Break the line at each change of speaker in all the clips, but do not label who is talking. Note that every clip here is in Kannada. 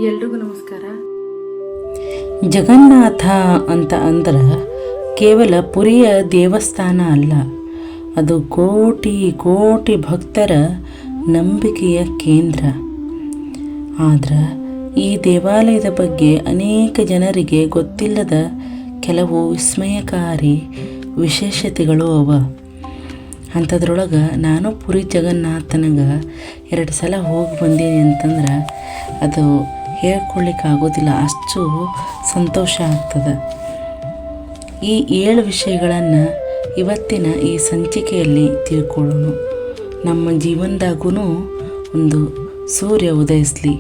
ಎಲ್ರಿಗೂ ನಮಸ್ಕಾರ.
ಜಗನ್ನಾಥ ಅಂತ ಅಂದ್ರೆ ಕೇವಲ ಪುರಿಯ ದೇವಸ್ಥಾನ ಅಲ್ಲ, ಅದು ಕೋಟಿ ಕೋಟಿ ಭಕ್ತರ ನಂಬಿಕೆಯ ಕೇಂದ್ರ. ಆದ್ರೆ ಈ ದೇವಾಲಯದ ಬಗ್ಗೆ ಅನೇಕ ಜನರಿಗೆ ಗೊತ್ತಿಲ್ಲದ ಕೆಲವು ವಿಸ್ಮಯಕಾರಿ ವಿಶೇಷತೆಗಳು ಅವ. ಅಂಥದ್ರೊಳಗೆ ನಾನು ಪುರಿ ಜಗನ್ನಾಥನಿಗೆ 2 ಸಲ ಹೋಗಿ ಬಂದೀನಿ ಅಂತಂದ್ರೆ ಅದು ಹೇಳ್ಕೊಳ್ಳಿಕ್ಕೆ ಆಗೋದಿಲ್ಲ, ಅಷ್ಟು ಸಂತೋಷ ಆಗ್ತದೆ. ಈ 7 ವಿಷಯಗಳನ್ನು ಇವತ್ತಿನ ಈ ಸಂಚಿಕೆಯಲ್ಲಿ ತಿಳ್ಕೊಳ್ಳೋಣ. ನಮ್ಮ ಜೀವನದಾಗೂ ಒಂದು ಸೂರ್ಯ ಉದಯಿಸಲಿ.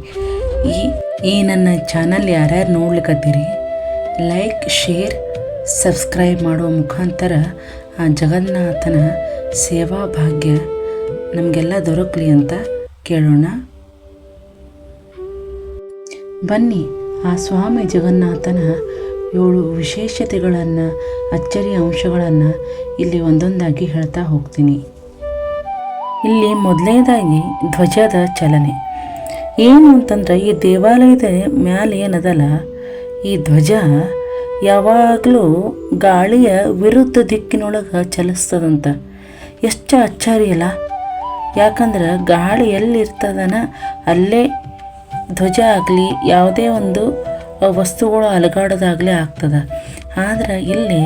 ಈ ನನ್ನ ಚಾನಲ್ ಯಾರ್ಯಾರು ನೋಡ್ಲಿಕ್ಕತ್ತೀರಿ, ಲೈಕ್, ಶೇರ್, ಸಬ್ಸ್ಕ್ರೈಬ್ ಮಾಡುವ ಮುಖಾಂತರ ಆ ಜಗನ್ನಾಥನ ಸೇವಾ ಭಾಗ್ಯ ನಮಗೆಲ್ಲ ದೊರಕಲಿ ಅಂತ ಕೇಳೋಣ. ಬನ್ನಿ, ಆ ಸ್ವಾಮಿ ಜಗನ್ನಾಥನ 7 ವಿಶೇಷತೆಗಳನ್ನು, ಅಚ್ಚರಿಯ ಅಂಶಗಳನ್ನು ಇಲ್ಲಿ ಒಂದೊಂದಾಗಿ ಹೇಳ್ತಾ ಹೋಗ್ತೀನಿ. ಇಲ್ಲಿ ಮೊದಲನೇದಾಗಿ ಧ್ವಜದ ಚಲನೆ. ಏನು ಅಂತಂದ್ರೆ, ಈ ದೇವಾಲಯದ ಮ್ಯಾಲೆ ಏನದಲ್ಲ, ಈ ಧ್ವಜ ಯಾವಾಗಲೂ ಗಾಳಿಯ ವಿರುದ್ಧ ದಿಕ್ಕಿನೊಳಗೆ ಚಲಿಸ್ತದಂತ. ಎಷ್ಟು ಅಚ್ಚರಿಯಲ್ಲ. ಯಾಕಂದ್ರೆ ಗಾಳಿ ಎಲ್ಲಿರ್ತದನ ಅಲ್ಲೇ ಧ್ವಜ ಆಗಲಿ ಯಾವುದೇ ಒಂದು ವಸ್ತುಗಳು ಅಲುಗಾಡೋದಾಗಲಿ ಆಗ್ತದೆ. ಆದ್ರೆ ಇಲ್ಲಿ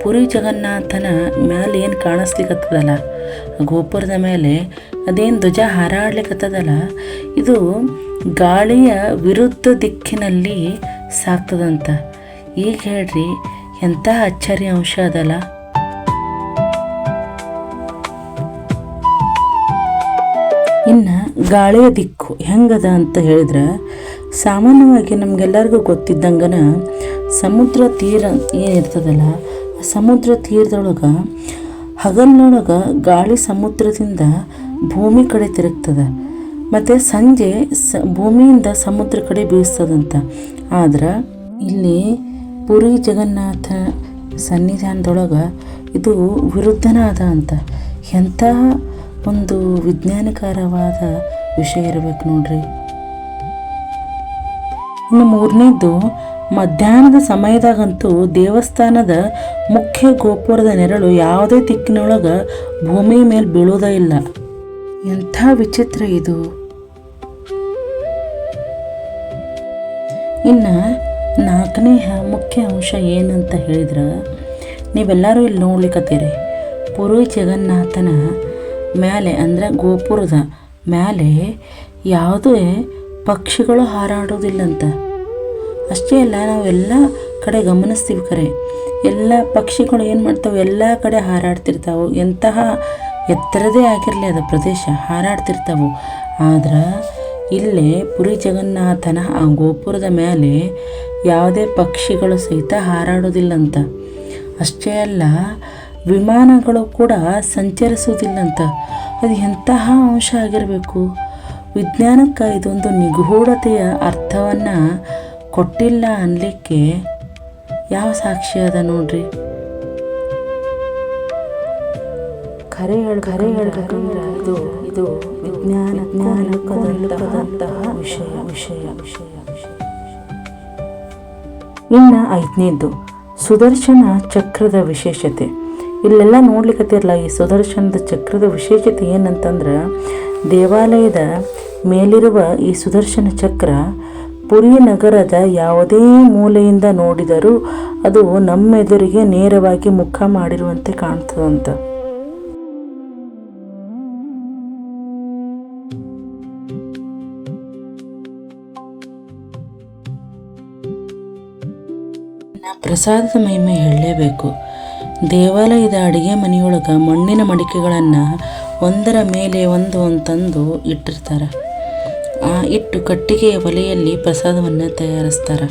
ಪುರಿ ಜಗನ್ನಾಥನ ಮೇಲೆ ಏನು ಕಾಣಿಸ್ಲಿಕ್ಕತ್ತದಲ್ಲ, ಗೋಪುರದ ಮೇಲೆ ಅದೇನು ಧ್ವಜ ಹಾರಾಡ್ಲಿಕ್ಕತ್ತದಲ್ಲ, ಇದು ಗಾಳಿಯ ವಿರುದ್ಧ ದಿಕ್ಕಿನಲ್ಲಿ ಸಾಕ್ತದಂತ. ಈಗ ಹೇಳ್ರಿ, ಎಂಥ ಅಚ್ಚರಿಯ ಅಂಶ ಅದಲ್ಲ. ಇನ್ನು ಗಾಳಿಯ ದಿಕ್ಕು ಹೆಂಗದ ಅಂತ ಹೇಳಿದ್ರೆ, ಸಾಮಾನ್ಯವಾಗಿ ನಮಗೆಲ್ಲರಿಗೂ ಗೊತ್ತಿದ್ದಂಗನ ಸಮುದ್ರ ತೀರ ಏನಿರ್ತದಲ್ಲ, ಆ ಸಮುದ್ರ ತೀರದೊಳಗೆ ಹಗಲಿನೊಳಗೆ ಗಾಳಿ ಸಮುದ್ರದಿಂದ ಭೂಮಿ ಕಡೆ ತಿರುಗ್ತದೆ, ಮತ್ತು ಸಂಜೆ ಭೂಮಿಯಿಂದ ಸಮುದ್ರ ಕಡೆ ಬೀಸ್ತದಂತ. ಆದ್ರೆ ಇಲ್ಲಿ ಪುರಿ ಜಗನ್ನಾಥ ಸನ್ನಿಧಾನದೊಳಗೆ ಇದು ವಿರುದ್ಧನಾದ ಅಂತ. ಎಂಥ ಒಂದು ವಿಜ್ಞಾನಕಾರವಾದ ವಿಷಯ ಇರಬೇಕು ನೋಡ್ರಿ. ಇನ್ನು 3ನೇದ್ದು, ಮಧ್ಯಾಹ್ನದ ಸಮಯದಾಗಂತೂ ದೇವಸ್ಥಾನದ ಮುಖ್ಯ ಗೋಪುರದ ನೆರಳು ಯಾವುದೇ ದಿಕ್ಕಿನೊಳಗೆ ಭೂಮಿ ಮೇಲೆ ಬೀಳೋದೇ ಇಲ್ಲ. ಎಂಥ ವಿಚಿತ್ರ ಇದು. ಇನ್ನು 4ನೇ ಮುಖ್ಯ ಅಂಶ ಏನಂತ ಹೇಳಿದ್ರೆ, ನೀವೆಲ್ಲರೂ ಇಲ್ಲಿ ನೋಡ್ಲಿಕ್ಕತ್ತೀರಿ, ಪುರಿ ಜಗನ್ನಾಥನ ಮೇಲೆ ಅಂದರೆ ಗೋಪುರದ ಮೇಲೆ ಯಾವುದೇ ಪಕ್ಷಿಗಳು ಹಾರಾಡೋದಿಲ್ಲಂತ. ಅಷ್ಟೇ ಅಲ್ಲ, ನಾವೆಲ್ಲ ಕಡೆ ಗಮನಿಸ್ತೀವಿ, ಕರೆ ಎಲ್ಲ ಪಕ್ಷಿಗಳು ಏನು ಮಾಡ್ತಾವೆ, ಎಲ್ಲ ಕಡೆ ಹಾರಾಡ್ತಿರ್ತಾವೆ. ಎಂತಹ ಎತ್ತರದೇ ಆಗಿರಲಿ ಅದು ಪ್ರದೇಶ, ಹಾರಾಡ್ತಿರ್ತಾವೆ. ಆದ್ರೆ ಇಲ್ಲೇ ಪುರಿ ಜಗನ್ನಾಥನ ಆ ಗೋಪುರದ ಮೇಲೆ ಯಾವುದೇ ಪಕ್ಷಿಗಳು ಸಹಿತ ಹಾರಾಡೋದಿಲ್ಲಂತ. ಅಷ್ಟೇ ಅಲ್ಲ, ವಿಮಾನಗಳು ಕೂಡ ಸಂಚರಿಸೋದಿಲ್ಲಂತ. ಅದು ಎಂತಹ ಅಂಶ ಆಗಿರಬೇಕು. ವಿಜ್ಞಾನಕ್ಕೆ ಇದೊಂದು ನಿಗೂಢತೆಯ ಅರ್ಥವನ್ನು ಕೊಟ್ಟಿಲ್ಲ ಅನ್ನಲಿಕ್ಕೆ ಯಾವ ಸಾಕ್ಷಿ ಅದ ನೋಡ್ರಿ. ಖರೆ ಹೇಳ್ಬೇಕಂದ್ರೆ ಇದು ವಿಜ್ಞಾನಕ್ಕದಂತಹ ವಿಷಯ. ಇನ್ನು 5ನೇದ್ದು, ಸುದರ್ಶನ ಚಕ್ರದ ವಿಶೇಷತೆ. ಇಲ್ಲೆಲ್ಲ ನೋಡ್ಲಿಕ್ಕತ್ತಿರಲ್ಲ, ಈ ಸುದರ್ಶನದ ಚಕ್ರದ ವಿಶೇಷತೆ ಏನಂತಂದ್ರೆ, ದೇವಾಲಯದ ಮೇಲಿರುವ ಈ ಸುದರ್ಶನ ಚಕ್ರ ಪುರಿ ನಗರದ ಯಾವುದೇ ಮೂಲೆಯಿಂದ ನೋಡಿದರೂ ಅದು ನಮ್ಮೆದುರಿಗೆ ನೇರವಾಗಿ ಮುಖ ಮಾಡಿರುವಂತೆ ಕಾಣ್ತದಂತ. ಪ್ರಸಾದದ ಮಹಿಮೆ ಹೇಳಲೇಬೇಕು. ದೇವಾಲಯದ ಅಡುಗೆ ಮನೆಯೊಳಗೆ ಮಣ್ಣಿನ ಮಡಿಕೆಗಳನ್ನು ಒಂದರ ಮೇಲೆ ಒಂದು ಅಂತಂದು ಇಟ್ಟಿರ್ತಾರೆ. ಆ ಇಟ್ಟು ಕಟ್ಟಿಗೆಯ ಒಲೆಯಲ್ಲಿ ಪ್ರಸಾದವನ್ನು ತಯಾರಿಸ್ತಾರೆ.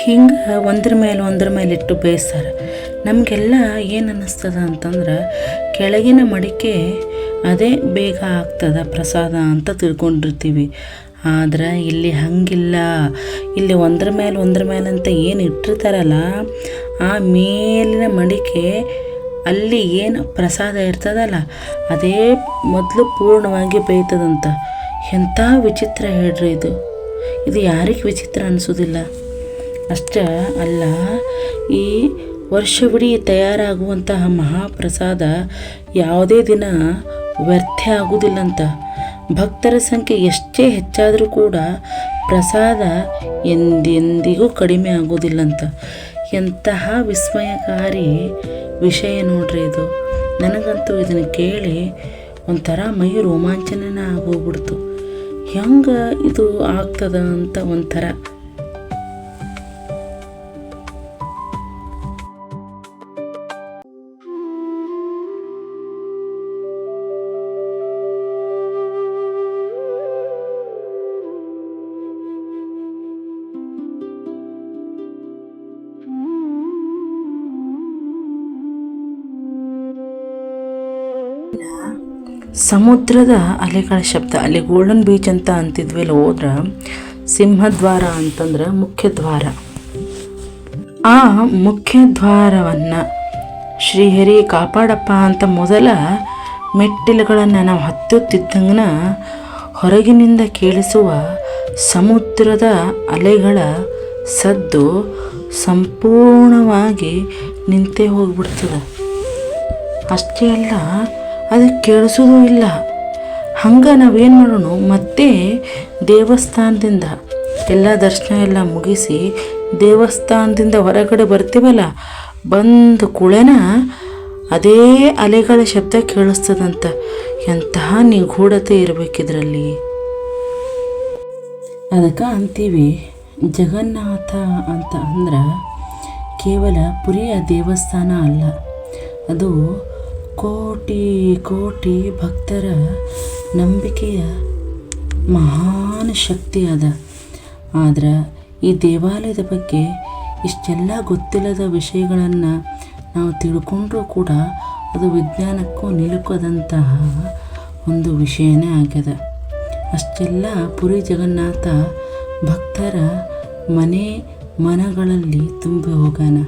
ಹಿಂಗೆ ಒಂದ್ರ ಮೇಲೆ ಇಟ್ಟು ಬೇಯಿಸ್ತಾರೆ. ನಮಗೆಲ್ಲ ಏನು ಅನ್ನಿಸ್ತದ ಅಂತಂದ್ರೆ, ಕೆಳಗಿನ ಮಡಿಕೆ ಅದೇ ಬೇಗ ಆಗ್ತದೆ ಪ್ರಸಾದ ಅಂತ ತಿಳ್ಕೊಂಡಿರ್ತೀವಿ. ಆದ್ರೆ ಇಲ್ಲಿ ಹಂಗಿಲ್ಲ. ಇಲ್ಲಿ ಒಂದ್ರ ಮೇಲೆ ಅಂತ ಏನು ಇಟ್ಟಿರ್ತಾರಲ್ಲ, ಆ ಮೇಲಿನ ಮಡಿಕೆ ಅಲ್ಲಿ ಏನು ಪ್ರಸಾದ ಇರ್ತದಲ್ಲ ಅದೇ ಮೊದಲು ಪೂರ್ಣವಾಗಿ ಬೇಯ್ತದಂತ. ಎಂಥ ವಿಚಿತ್ರ ಹೇಳ್ರಿ ಇದು ಯಾರಿಗೆ ವಿಚಿತ್ರ ಅನಿಸೋದಿಲ್ಲ. ಅಷ್ಟೇ ಅಲ್ಲ, ಈ ವರ್ಷವಿಡೀ ತಯಾರಾಗುವಂತಹ ಮಹಾಪ್ರಸಾದ ಯಾವುದೇ ದಿನ ವ್ಯರ್ಥ ಆಗುವುದಿಲ್ಲಂತ. ಭಕ್ತರ ಸಂಖ್ಯೆ ಎಷ್ಟೇ ಹೆಚ್ಚಾದರೂ ಕೂಡ ಪ್ರಸಾದ ಎಂದೆಂದಿಗೂ ಕಡಿಮೆ ಆಗೋದಿಲ್ಲಂತ. ಎಂತಹ ವಿಸ್ಮಯಕಾರಿ ವಿಷಯ ನೋಡ್ರಿ ಇದು. ನನಗಂತೂ ಇದನ್ನು ಕೇಳಿ ಒಂಥರ ಮೈ ರೋಮಾಂಚನ ಆಗೋಗ್ಬಿಡ್ತು. ಹೆಂಗೆ ಇದು ಆಗ್ತದ ಅಂತ ಒಂಥರ. ಸಮುದ್ರದ ಅಲೆಗಳ ಶಬ್ದ, ಅಲ್ಲಿ ಗೋಲ್ಡನ್ ಬೀಚ್ ಅಂತ ಅಂತಿದ್ವಿ. ಅಲ್ಲಿ ಹೋದ್ರೆ ಸಿಂಹದ್ವಾರ ಅಂತಂದ್ರೆ ಮುಖ್ಯ ದ್ವಾರ. ಆ ಮುಖ್ಯ ದ್ವಾರವನ್ನು ಶ್ರೀಹರಿ ಕಾಪಾಡಪ್ಪ ಅಂತ ಮೊದಲ ಮೆಟ್ಟಿಲುಗಳನ್ನು ನಾವು ಹತ್ತುತ್ತಿದ್ದಂಗನ ಹೊರಗಿನಿಂದ ಕೇಳಿಸುವ ಸಮುದ್ರದ ಅಲೆಗಳ ಸದ್ದು ಸಂಪೂರ್ಣವಾಗಿ ನಿಂತೇ ಹೋಗ್ಬಿಡ್ತದೆ. ಅಷ್ಟೇ ಅಲ್ಲ, ಅದಕ್ಕೆ ಕೇಳಿಸೋದು ಇಲ್ಲ. ಹಂಗೆ ನಾವೇನು ಮಾಡೋಣ, ಮತ್ತೆ ದೇವಸ್ಥಾನದಿಂದ ಎಲ್ಲ ದರ್ಶನ ಎಲ್ಲ ಮುಗಿಸಿ ದೇವಸ್ಥಾನದಿಂದ ಹೊರಗಡೆ ಬರ್ತೀವಲ್ಲ, ಬಂದ ಕೂಡೇನ ಅದೇ ಅಲೆಗಳ ಶಬ್ದ ಕೇಳಿಸ್ತದಂತ. ಎಂತಹ ನಿಗೂಢತೆ ಇರಬೇಕಿದ್ರಲ್ಲಿ. ಅದಕ್ಕೆ ಅಂತೀವಿ, ಜಗನ್ನಾಥ ಅಂತ ಅಂದ್ರೆ ಕೇವಲ ಪುರಿಯ ದೇವಸ್ಥಾನ ಅಲ್ಲ, ಅದು ಕೋಟಿ ಕೋಟಿ ಭಕ್ತರ ನಂಬಿಕೆಯ ಮಹಾನ್ ಶಕ್ತಿ ಅದ. ಆದ್ರೆ ಈ ದೇವಾಲಯದ ಬಗ್ಗೆ ಇಷ್ಟೆಲ್ಲ ಗೊತ್ತಿಲ್ಲದ ವಿಷಯಗಳನ್ನು ನಾವು ತಿಳ್ಕೊಂಡ್ರೂ ಕೂಡ ಅದು ವಿಜ್ಞಾನಕ್ಕೂ ನಿಲುಕದಂತಹ ಒಂದು ವಿಷಯನೇ ಆಗ್ಯದ. ಅಷ್ಟೆಲ್ಲ ಪುರಿ ಜಗನ್ನಾಥ ಭಕ್ತರ ಮನಗಳಲ್ಲಿ ತುಂಬಿ ಹೋಗಾನ.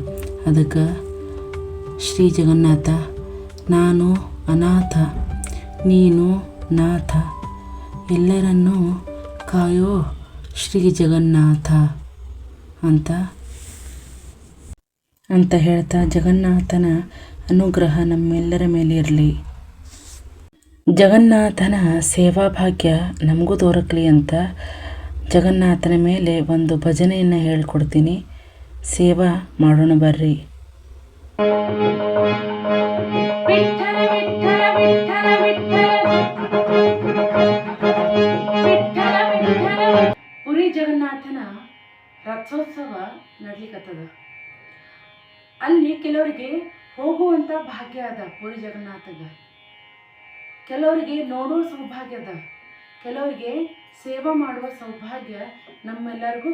ಅದಕ್ಕೆ ಶ್ರೀ ಜಗನ್ನಾಥ, ನಾನು ಅನಾಥ, ನೀನು ನಾಥ, ಎಲ್ಲರನ್ನೂ ಕಾಯೋ ಶ್ರೀ ಜಗನ್ನಾಥ ಅಂತ ಹೇಳ್ತಾ, ಜಗನ್ನಾಥನ ಅನುಗ್ರಹ ನಮ್ಮೆಲ್ಲರ ಮೇಲೆ ಇರಲಿ. ಜಗನ್ನಾಥನ ಸೇವಾ ಭಾಗ್ಯ ನಮಗೂ ದೊರಕಲಿ ಅಂತ ಜಗನ್ನಾಥನ ಮೇಲೆ ಒಂದು ಭಜನೆಯನ್ನು ಹೇಳ್ಕೊಡ್ತೀನಿ. ಸೇವಾ ಮಾಡೋಣ ಬರ್ರಿ. ಪುರಿ ಜಗನ್ನಾಥನ ರಥೋತ್ಸವ ನಡ್ಲಿಕ್ಕತ್ತದ. ಅಲ್ಲಿ ಕೆಲವರಿಗೆ ಹೋಗುವಂತ ಭಾಗ್ಯ ಅದ ಪುರಿ ಜಗನ್ನಾಥಗ, ಕೆಲವರಿಗೆ ನೋಡುವ ಸೌಭಾಗ್ಯ ಅದ, ಕೆಲವರಿಗೆ ಸೇವಾ ಮಾಡುವ ಸೌಭಾಗ್ಯ ನಮ್ಮೆಲ್ಲರಿಗೂ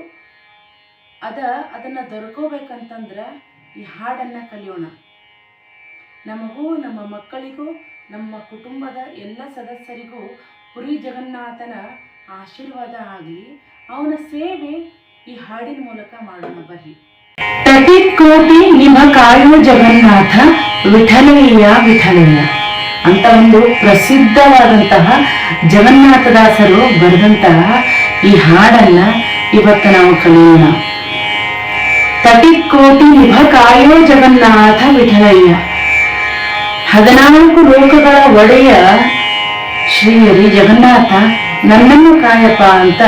ಅದನ್ನು ದೊರಕೋಬೇಕಂತಂದ್ರೆ ಈ ಹಾಡನ್ನು ಕಲಿಯೋಣ. ನಮಗೂ, ನಮ್ಮ ಮಕ್ಕಳಿಗೂ, ನಮ್ಮ ಕುಟುಂಬದ ಎಲ್ಲ ಸದಸ್ಯರಿಗೂ ಪುರಿ ಜಗನ್ನಾಥನ ಆಶೀರ್ವಾದ ಆಗಲಿ. ಅವನ ಸೇವೆ ಈ ಹಾಡಿನ ಮೂಲಕ ಮಾಡೋಣ ಬರ್ರಿ. ಕೋಟಿ ನಿಮ್ಮ ಕಾಯುವ ಜಗನ್ನಾಥ ವಿಠಲಯ್ಯ ವಿಠಲಯ್ಯ ಅಂತ ಒಂದು ಪ್ರಸಿದ್ಧವಾದಂತಹ ಜಗನ್ನಾಥದಾಸರು ಬರೆದಂತಹ ಈ ಹಾಡನ್ನ ಇವತ್ತು ನಾವು ಕಲಿಯೋಣ. ಕೋಟಿ ನಿಭ ಕಾಯೋ ಜಗನ್ನಾಥ ವಿಠಲಯ್ಯ, 14 ಲೋಕಗಳ ಒಡೆಯ ಶ್ರೀಹರಿ ಜಗನ್ನಾಥ ನನ್ನನ್ನು ಕಾಯಪ್ಪ ಅಂತ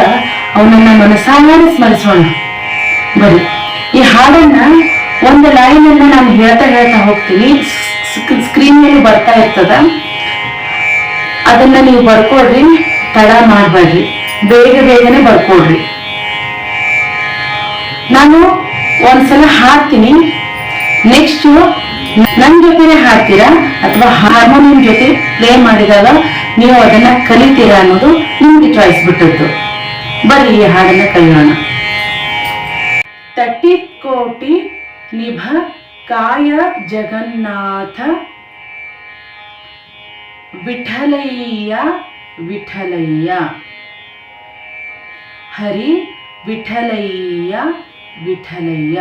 ಅವನನ್ನ ಮನಸಾರೆ ಸ್ಮರಿಸೋಣ ಬರೀ. ಈ ಹಾಡನ್ನ ಒಂದು ಲೈನ್ ಅನ್ನ ನಾನು ಹೇಳ್ತಾ ಹೋಗ್ತೀನಿ. ಸ್ಕ್ರೀನ್ ಮೇಲೆ ಬರ್ತಾ ಇರ್ತದ, ಅದನ್ನ ನೀವು ಬರ್ಕೊಡ್ರಿ, ತಡ ಮಾಡ್ಬೇಡ್ರಿ, ಬೇಗನೆ ಬರ್ಕೊಡ್ರಿ. ನಾನು ಒಂದ್ಸಲ ಹಾಡ್ತೀನಿ, ನೆಕ್ಸ್ಟ್ ನನ್ನ ಜೊತೆನೆ ಹಾಡ್ತೀರಾ ಅಥವಾ ಹಾರ್ಮೋನಿಯಂ ಜೊತೆ ಪ್ಲೇ ಮಾಡಿದಾಗ ನೀವು ಅದನ್ನ ಕಲಿತೀರಾ ಅನ್ನೋದು ನಿಮ್ಗೆ ಚಾಯ್ಸ್ ಬಿಟ್ಟದ್ದು. ಬರೀ ಈ ಹಾಡನ್ನ ಕಲಿಯೋಣ. 30 ಕೋಟಿ ನಿಭ ಕಾಯ ಜಗನ್ನಾಥ ವಿಠಲಯ್ಯ ವಿಠಲಯ್ಯ, ಹರಿ ವಿಠಲಯ್ಯ ವಿಠಲಯ್ಯ.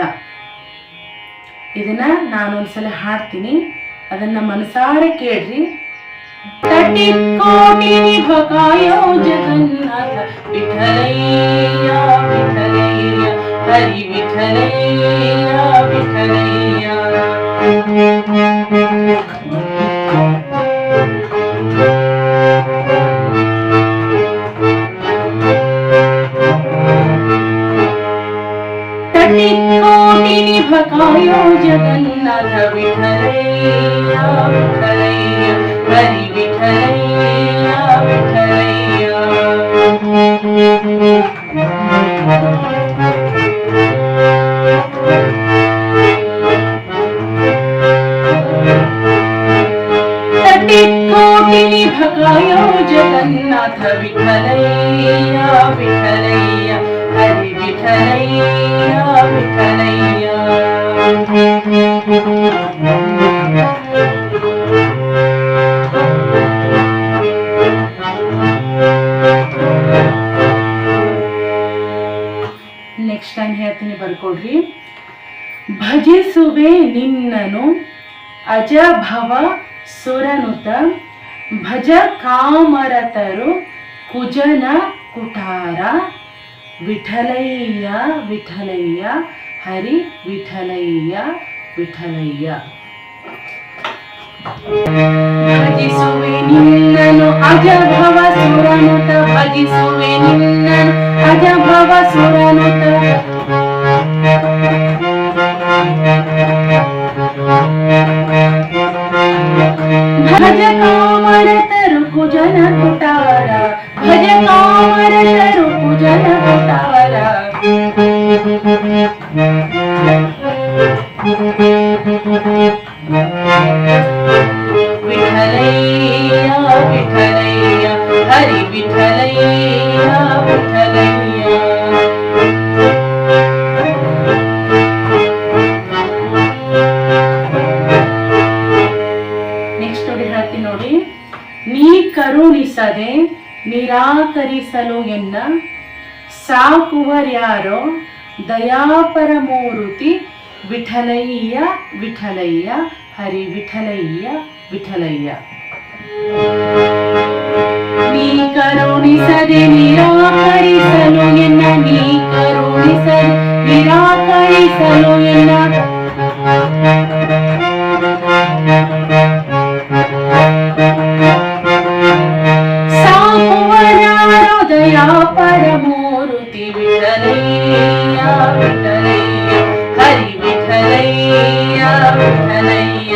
ಇದನ್ನ ನಾನೊಂದ್ಸಲ ಹಾಡ್ತೀನಿ, ಅದನ್ನ ಮನಸಾರೆ ಕೇಳ್ರಿ. ತಟಿಕೋಟಿ ನಿಭಕಾಯೋ ಜಗನ್ನಾಥ ವಿಠಲಯ್ಯ ವಿಠಲಯ್ಯ ಹರಿ ವಿಠಲಯ್ಯ ವಿಠಲಯ್ಯ. तटिकोटि निभकायो जगन्नाथ विठलಯ್ಯ विठलಯ್ಯ हरि विठलಯ್ಯ विठलಯ್ಯ. तटिकोटि निभकायो जगन्नाथ विठलಯ್ಯ विठलಯ್ಯ हरि विठलಯ್ಯ विठलಯ್ಯ. ನೆಕ್ಸ್ಟ್ ಟೈಮ್ ಹೇಳ್ತೀನಿ, ಬರ್ಕೊಡ್ರಿ. ಭಜಿಸುವೆ ನಿನ್ನನು ಅಜಭವ ಸುರನುತ ಭಜ ಕಾಮರತರು ಕುಜನ ಕುಟಾರ ವಿಠಲಯ್ಯ ವಿಠಲಯ್ಯ ಹರಿ ವಿಠಲಯ್ಯ ವಿಠಲಯ್ಯ. ಭಜಿಸುವೆ ನಿನ್ನನು ಅಜಭವ ಸುರನುತ ಭಜಿಸುವೆ ನಿನ್ನನು ಅಜಭವ ಸುರನುತ ಭಜ ಕಾಮರತರು ಕುಜನ ಕುಟಾರ ಭಜ ಕಾಮರತರು ಕುಜನ ಕುಟಾರ. ವಿಠಲಯ್ಯ ವಿಠಲಯ್ಯ ಹರಿ ವಿಠಲಯ್ಯ ವಿಠಲಯ್ಯ. ನೆಕ್ಸ್ಟ್ ನೋಡಿ ಹೇಳ್ತೀನಿ ನೋಡಿ. ನೀ ಕರುಣಿಸದೆ ನಿರಾಕರಿಸಲು ಎನ್ನ ಸಾಕುವರ್ಯಾರೋ ದಯಾಪರಮೂರುತಿ ವಿಠಲಯ್ಯ ವಿಠಲಯ್ಯ ಹರಿ ವಿಠಲಯ್ಯ ವಿಠಲಯ್ಯ. ನೀ ಕರುಣಿಸದೆ ನಿರಾಕರಿಸಲು ಎನ್ನ ನೀ ಕರುಣಿಸದೆ ನಿರಾಕರಿಸಲು ಎನ್ನ ಸಾಕುವರ್ಯಾರೋ ದಯಾಪರಮೂರುತಿ ವಿಠಲಯ್ಯ ವಿಠಲಯ್ಯ ಹರಿ ವಿಠಲಯ್ಯ ವಿಠಲಯ್ಯ.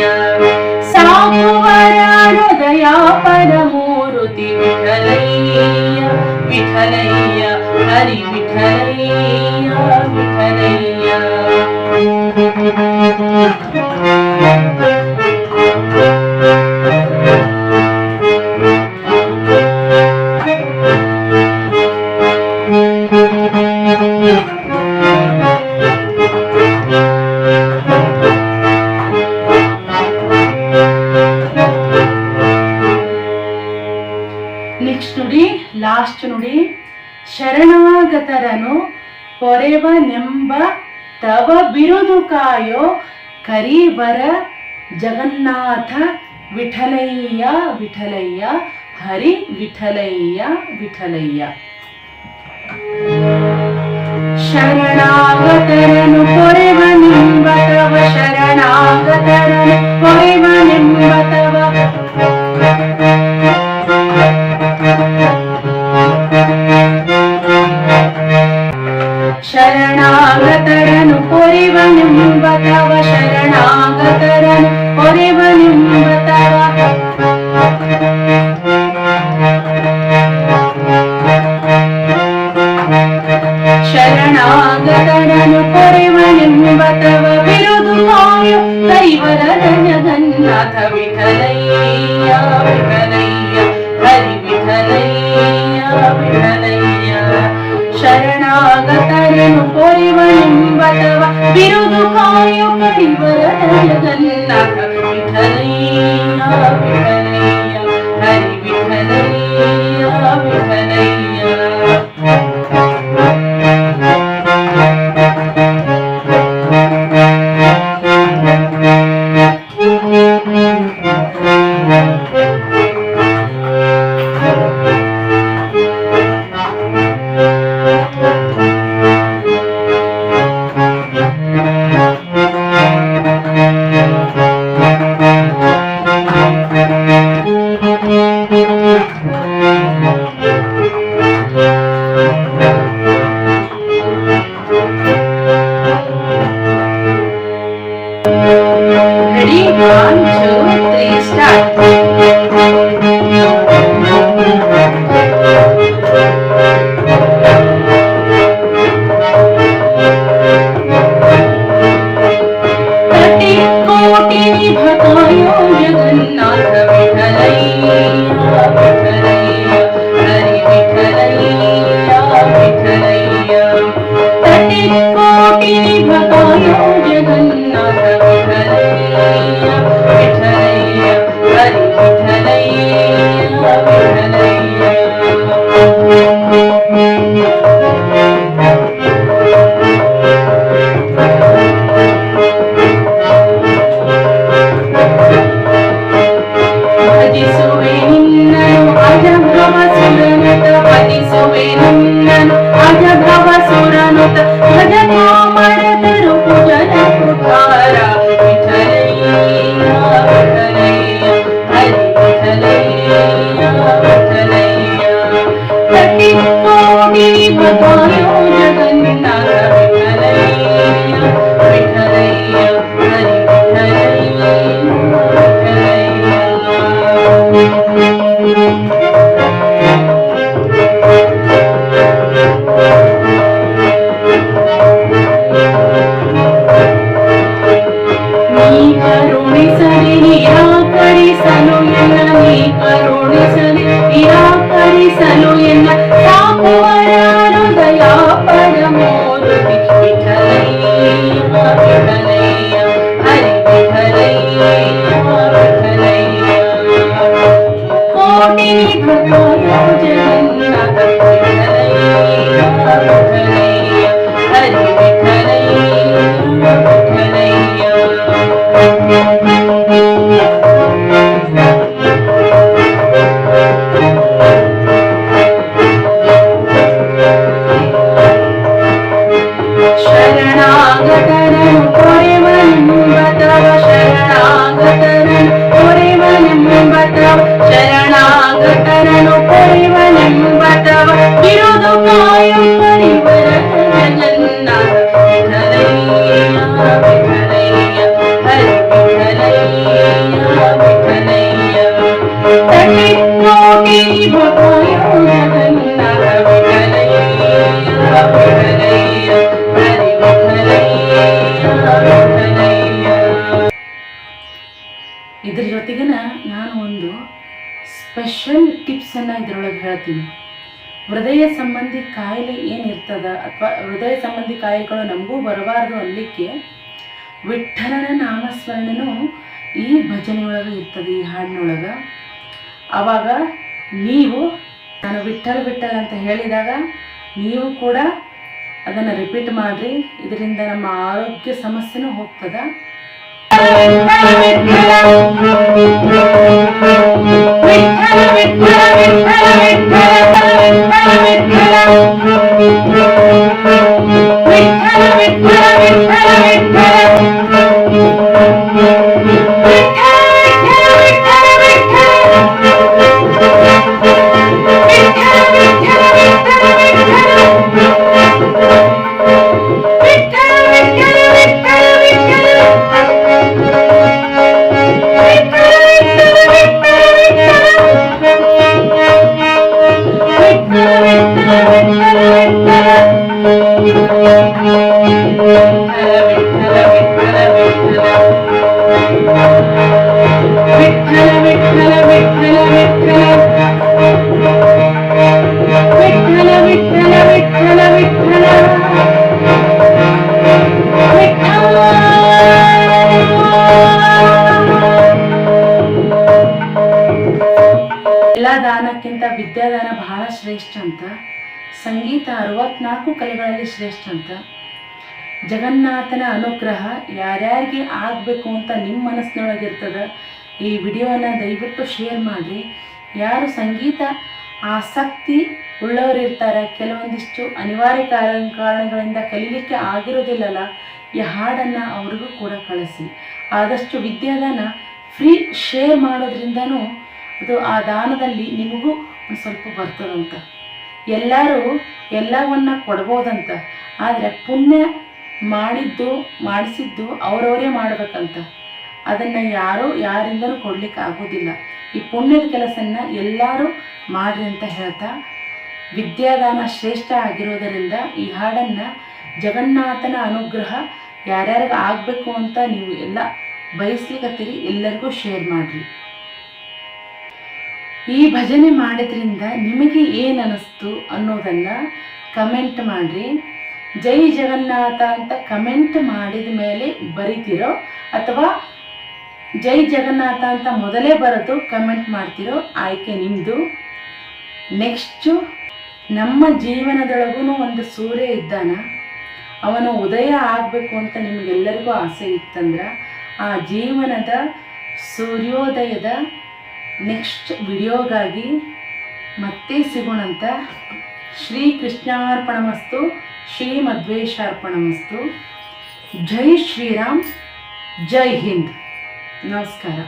ಸಾಕುವರ್ಯಾರೋ ದಯಾಪರಮೂರುತಿ ವಿಠಲಯ್ಯ ವಿಠಲಯ್ಯ ಹರಿ ವಿಠಲಯ್ಯ ವಿಠಲಯ್ಯ. ನೆಕ್ಸ್ಟ್ ನೋಡಿ, ಲಾಸ್ಟ್ ನೋಡಿ. ಶರಣಾಗತರನು ಪೊರೆವನೆಂಬ ತವ ಬಿರುದು ಕಾಯೋ ಕರಿವರ ಜಗನ್ನಾಥ ವಿಠಲಯ್ಯ ವಿಠಲಯ್ಯ ಹರಿ ವಿಠಲಯ್ಯ ವಿಠಲಯ್ಯ. ಶರಣಾಗತರನು ಪೊರೆವನೆಂಬ ತವ ಶರಣಾಗತರನು ಪೊರೆವನೆಂಬ ತವ ಶರಣಾಗತರನು ಪೊರೆವನೆಂಬ ತವ ಶರಣಾಗತರನು ಪೊರೆವನೆಂಬ ತವ ಶರಣಾಗತರನು ಪೊರೆವನೆಂಬ ತವ ಬಿರುದು ಕಾಯೋ ಕೈವರದ ಜಗನ್ನಾಥ ವಿಠಲಯ್ಯ ವಿಠಲಯ್ಯ ಹರಿ ವಿಠಲಯ್ಯ ವಿಠಲಯ್ಯ. ಶರಣಾಗತರನು ಪೊರೆವನೆಂಬ ತವ ಬಿರುದು ಕಾಯೋ ಕೈವರದ ಜಗನ್ನಾಥ ವಿಠಲಯ್ಯ ವಿಠಲಯ್ಯ ಹರಿ ವಿಠಲಯ್ಯ ವಿಠಲಯ್ಯ. ಇದ್ರ ಜೊತೆಗೆ ನಾನು ಒಂದು ಸ್ಪೆಷಲ್ ಟಿಪ್ಸನ್ನು ಇದರೊಳಗೆ ಹೇಳ್ತೀನಿ. ಹೃದಯ ಸಂಬಂಧಿ ಕಾಯಿಲೆ ಏನಿರ್ತದ ಅಥವಾ ಹೃದಯ ಸಂಬಂಧಿ ಕಾಯಿಲೆಗಳು ನಮಗೂ ಬರಬಾರ್ದು ಅನ್ಲಿಕ್ಕೆ ವಿಠ್ಠಲನ ನಾಮಸ್ಮರಣೆನೂ ಈ ಭಜನೆಯೊಳಗೆ ಇರ್ತದೆ, ಈ ಹಾಡಿನೊಳಗೆ. ಆವಾಗ ನೀವು ನಾನು ವಿಠ್ಠಲ್ ವಿಠ್ಠಲ್ ಅಂತ ಹೇಳಿದಾಗ ನೀವು ಕೂಡ ಅದನ್ನು ರಿಪೀಟ್ ಮಾಡಿರಿ. ಇದರಿಂದ ನಮ್ಮ ಆರೋಗ್ಯ ಸಮಸ್ಯೆನೂ ಹೋಗ್ತದ. ಎಲ್ಲ ದಾನಕ್ಕಿಂತ ವಿದ್ಯಾದಾನ ಬಹಳ ಶ್ರೇಷ್ಠ ಅಂತ, ಸಂಗೀತ 64 ಕಲೆಗಳಲ್ಲಿ ಶ್ರೇಷ್ಠ ಅಂತ, ಜಗನ್ನಾಥನ ಅನುಗ್ರಹ ಯಾರ್ಯಾರಿಗೆ ಆಗಬೇಕು ಅಂತ ನಿಮ್ಮ ಮನಸ್ಸಿನೊಳಗಿರ್ತದ ಈ ವಿಡಿಯೋನ ದಯವಿಟ್ಟು ಶೇರ್ ಮಾಡಿರಿ. ಯಾರು ಸಂಗೀತ ಆಸಕ್ತಿ ಉಳ್ಳವರಿರ್ತಾರೆ, ಕೆಲವೊಂದಿಷ್ಟು ಅನಿವಾರ್ಯ ಕಾರಣಗಳಿಂದ ಕಲೀಲಿಕ್ಕೆ ಆಗಿರೋದಿಲ್ಲಲ್ಲ, ಈ ಹಾಡನ್ನು ಅವ್ರಿಗೂ ಕೂಡ ಕಳಿಸಿ. ಆದಷ್ಟು ವಿದ್ಯಾದಾನ ಫ್ರೀ ಶೇರ್ ಮಾಡೋದ್ರಿಂದನೂ ಅದು ಆ ದಾನದಲ್ಲಿ ನಿಮಗೂ ಒಂದು ಸ್ವಲ್ಪ ಬರ್ತದಂತ. ಎಲ್ಲರೂ ಎಲ್ಲವನ್ನ ಕೊಡ್ಬೋದಂತ, ಆದರೆ ಪುಣ್ಯ ಮಾಡಿಸಿದ್ದು ಅವರವರೇ ಮಾಡಬೇಕಂತ. ಅದನ್ನು ಯಾರಿಂದನೂ ಕೊಡ್ಲಿಕ್ಕೆ ಆಗೋದಿಲ್ಲ. ಈ ಪುಣ್ಯದ ಕೆಲಸನ ಎಲ್ಲರೂ ಮಾಡ್ರಿ ಅಂತ ಹೇಳ್ತಾ, ವಿದ್ಯಾದಾನ ಶ್ರೇಷ್ಠ ಆಗಿರೋದರಿಂದ ಈ ಹಾಡನ್ನು ಜಗನ್ನಾಥನ ಅನುಗ್ರಹ ಯಾರ್ಯಾರಿಗೆ ಆಗಬೇಕು ಅಂತ ನೀವು ಎಲ್ಲ ಬಯಸ್ಲಿಕ್ಕತ್ತೀರಿ, ಎಲ್ಲರಿಗೂ ಶೇರ್ ಮಾಡಿರಿ. ಈ ಭಜನೆ ಮಾಡಿದ್ರಿಂದ ನಿಮಗೆ ಏನು ಅನ್ನಿಸ್ತು ಅನ್ನೋದನ್ನು ಕಮೆಂಟ್ ಮಾಡಿರಿ. ಜೈ ಜಗನ್ನಾಥ ಅಂತ ಕಮೆಂಟ್ ಮಾಡಿದ ಮೇಲೆ ಬರಿತೀರೋ ಅಥವಾ ಜೈ ಜಗನ್ನಾಥ ಅಂತ ಮೊದಲೇ ಬರೆದು ಕಮೆಂಟ್ ಮಾಡ್ತಿರೋ ಆಯ್ಕೆ ನಿಮ್ಮದು. ನೆಕ್ಸ್ಟು, ನಮ್ಮ ಜೀವನದೊಳಗೂ ಒಂದು ಸೂರ್ಯ ಇದ್ದಾನ, ಅವನು ಉದಯ ಆಗಬೇಕು ಅಂತ ನಿಮಗೆಲ್ಲರಿಗೂ ಆಸೆ ಇತ್ತಂದ್ರೆ ಆ ಜೀವನದ ಸೂರ್ಯೋದಯದ ನೆಕ್ಸ್ಟ್ ವಿಡಿಯೋಗಾಗಿ ಮತ್ತೆ ಸಿಗೋಣಂತ. ಶ್ರೀ ಕೃಷ್ಣಾರ್ಪಣಮಸ್ತು, ಶ್ರೀ ಮಧ್ವೇಶಾರ್ಪಣಮಸ್ತು. ಜೈ ಶ್ರೀರಾಮ್, ಜೈ ಹಿಂದ್. ನಮಸ್ಕಾರ.